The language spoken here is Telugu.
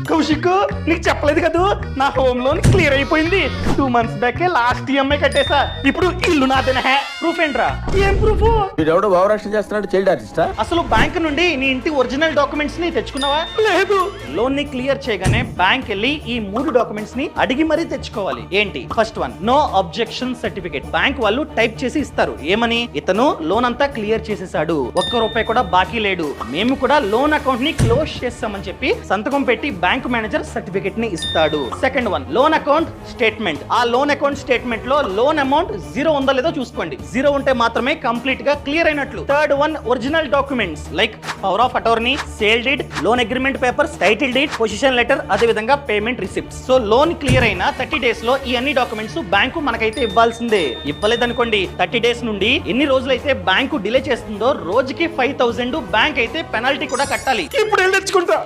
కౌశిక్, నీకు చెప్పలేదు కదా నా హోమ్ లోన్ క్లియర్ అయిపోయింది. 2 months బ్యాకే లాస్ట్ ఈఎంఐ కట్టేసా. ఇప్పుడు ఇల్లు నాదేనా? ప్రూఫ్ ఏంట్రా? ఏం ప్రూఫ్? వీడెవడో భావరక్షణ చేస్తున్నాడు, చైల్డ్ ఆర్టిస్టా? అసలు బ్యాంక్ నుండి నీ ఇంటి ఒరిజినల్ డాక్యుమెంట్స్ ని తెచ్చుకున్నావా? లేదు. లోన్ ని క్లియర్ చేయగానే బ్యాంక్ వెళ్ళి ఈ 3 డాక్యుమెంట్స్ ని అడిగి మరీ తెచ్చుకోవాలి. ఏంటి? First one, no objection certificate. Bank వాళ్ళు టైప్ చేసి ఇస్తారు. ఏమని? ఇతను లోన్ అంతా క్లియర్ చేసేసాడు, ₹1 కూడా బాకీ లేడు, మేము కూడా లోన్ అకౌంట్ ని క్లోజ్ చేస్తామని చెప్పి సంతకం పెట్టి బ్యాంక్ మేనేజర్ సర్టిఫికేట్ ని ఇస్తాడు. Second one, loan account statement. ఆ లోన్ అకౌంట్ స్టేట్మెంట్ లో లోన్ అమౌంట్ 0 ఉందో లేదో చూసుకోండి. 0 ఉంటే మాత్రమే కంప్లీట్ గా క్లియర్ అయినట్లు. థర్డ్ వన్, original documents like power of attorney, sale deed, loan agreement papers, title deed, possession letter, అదే విధంగా payment receipts. So loan clear అయిన 30 days లో ఈ అన్ని డాక్యుమెంట్స్ బ్యాంకు మనకైతే ఇవ్వాల్సిందే. ఇవ్వలేదనుకోండి, 30 days నుండి ఎన్ని రోజులైతే బ్యాంకు డిలే చేస్తుందో రోజుకి 5,000 బ్యాంక్ అయితే పెనాల్టీ కూడా కట్టాలి. ఇప్పుడు వెళ్ళి తెచ్చుకుంటా.